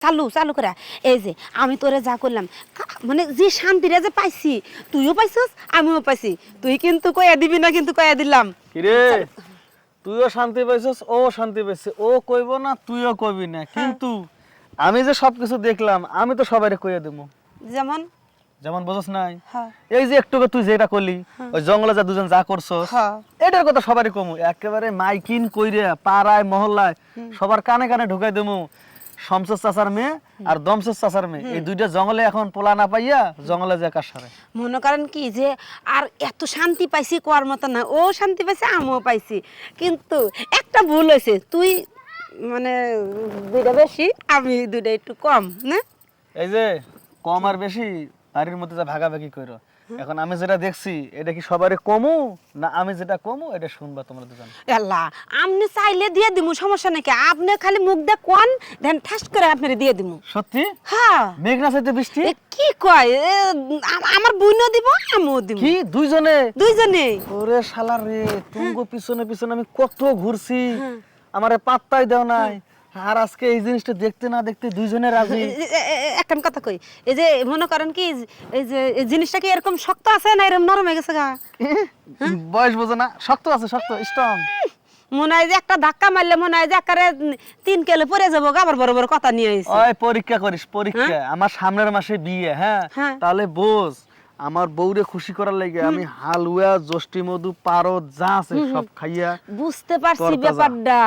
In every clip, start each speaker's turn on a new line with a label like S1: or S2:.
S1: চালু চালু করে এই যে আমি তোরে যা করলাম মানে যে শান্তিটা যে পাইছি তুইও পাইছিস আমিও পাইছি তুই কিন্তু কইয়া দিবি না কিন্তু কইয়া দিলাম
S2: কিরে তুইও শান্তি পাইছস ও শান্তি পাইছে ও কইব না তুইও কইবি না কিন্তু আমি যে সবকিছু দেখলাম আমি তো সবাইরে কইয়া দেবো
S1: যেমন
S2: যেমন বুঝছ নাই
S1: হ্যাঁ
S2: এই যে একটু তুই যেটা করলি ওই জঙ্গলে যা দুজন যা করছস
S1: হ্যাঁ
S2: এটার কথা সবারই কমু একেবারে মাইকিন কইরে পাড়ায় মহল্লায় সবার কানে কানে ঢুকাই দেবো শমশের চাচার মেয়ে আর দমশের চাচার মেয়ে এই দুইটা জঙ্গলে এখন পোলা না পাইয়া জঙ্গলে যে কাজ সারে
S1: মনে করেন কি যে আর এত শান্তি পাইছি কোয়ার মতো না ও শান্তি পাইছে আমিও পাইছি কিন্তু একটা ভুল হয়েছে তুই মানে দুইটা বেশি আমি দুইটা একটু কম না
S2: এই যে কম আর বেশি বাড়ির মধ্যে যা ভাগাভাগি করো এখন আমি যেটা দেখছি এটা কি সবারই কমু না আমি যেটা কমু এটা শুনবা তোমরা দুজন
S1: আল্লাহ আপনি চাইলে দিয়ে দিমু সমস্যা নাকি আপনি খালি মুখ দিয়ে কোন দেন ঠাস করে আপনারে দিয়ে দিমু
S2: সত্যি
S1: হ্যাঁ
S2: মেঘনা চাইতে বৃষ্টি
S1: এ কি কয় আমার বুইনও দিব আমিও দিব
S2: কি দুইজনে
S1: দুইজনে
S2: ওরে শালার রে তুঙ্গ পিছনে পিছনে আমি কত ঘুরছি আমারে পাত্তাই দাও নাই আর আজকে এই জিনিসটা দেখতে না দেখতে দুইজনে রাজি
S1: একটা কথা কই এই যে মনে করেন কি এই যে এই জিনিসটা কি এরকম শক্ত আছে না এরকম নরম হয়ে গেছে গা
S2: বয়স বোঝো না শক্ত আছে শক্ত স্ট্রং
S1: মনে হয় যে একটা ধাক্কা মারলে মনে হয় যে একারে 3 কেলে পড়ে যাবো আবার বড় বড় কথা নিয়ে আইছে
S2: ওই পরীক্ষা করিস পরীক্ষা আমার সামনের মাসে বিয়ে হ্যাঁ
S1: হ্যাঁ।
S2: তাহলে বোঝ আমার বউরে খুশি করার লাগে আমি হালুয়া জষ্টি মধু পারদ যা আছে সব খাইয়া
S1: বুঝতে পারছি
S2: তরতাজা।
S1: ব্যাপারটা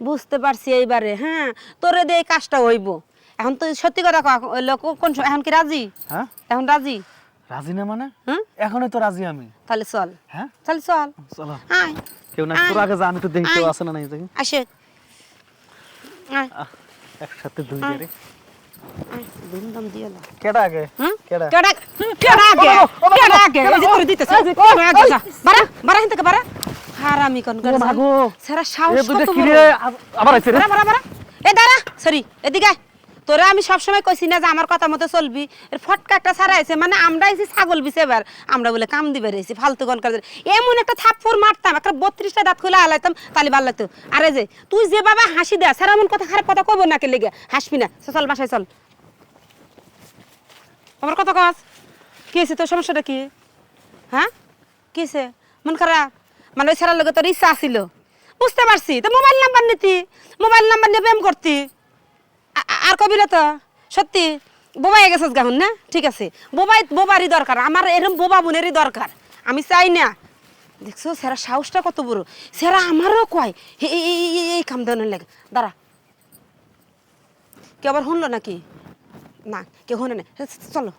S1: বুঝতে পারছি এইবারে হ্যাঁ তোরে দিয়ে এই কাজটা হইব এখন তো সত্যি কথা লোক কোন এখন কি রাজি
S2: হ্যাঁ
S1: এখন রাজি
S2: রাজি না মানে
S1: হ্যাঁ
S2: এখনই তো রাজি আমি
S1: তাহলে চল
S2: হ্যাঁ
S1: তাহলে চল
S2: চলো
S1: আয়
S2: কেউ না তোর আগে যা আমি তো দেখি কেউ আছে না নাই দেখি
S1: আসে আয়
S2: একসাথে দুই
S1: আয়।
S2: রে
S1: আয় ধুমধাম দিয়ে দাও
S2: কেডা আগে
S1: হুম?
S2: কেডা
S1: কেডা কেডা আগে কেডা আগে এই যে করে দিতেছে কেডা আগে যা বাড়া বাড়া হিন থেকে বাড়া হারামি কোন করে
S2: মাগো।
S1: সারা সাহস
S2: এ দুইটা
S1: কত
S2: কি
S1: বড়
S2: রে আবার আইছে রে
S1: বাড়া বাড়া বাড়া এ দাঁড়া সরি এদিকে আয়। তোরা আমি সবসময় কইছি না যে আমার কথা মতো চলবি এর ফটকা একটা ছাড়া আছে মানে আমরা এসে ছাগল বিছে এবার আমরা বলে কাম দিবে রেছি ফালতু গন করে এমন একটা থাপ্পড় মারতাম একটা 32টা দাঁত খুলে আলাইতাম তালি ভাল লাগতো আরে যে তুই যে বাবা হাসি দে স্যার এমন কথা খারাপ কথা কইব না কে লেগে হাসবি না চল বাসায় চল আমার কথা কস কি হয়েছে তোর সমস্যাটা কি হ্যাঁ কি হয়েছে মন খারাপ মানে ওই ছেড়ার লগে তোর ইচ্ছা আসিল বুঝতে পারছি তো মোবাইল নাম্বার নিতি মোবাইল নাম্বার নিয়ে প্রেম করতি আর কবি না তো সত্যি বোবাই গেছিস গাহুন না ঠিক আছে বোবারই দরকার আমার এরকম বোবা বোনেরই দরকার আমি চাই না দেখছো সেরা সাহসটা কত বড় সেরা আমারও কয় এই কাম দেওয়ার লাগে দাঁড়া কেউ আবার শুনলো নাকি না কেউ শুনে না চলো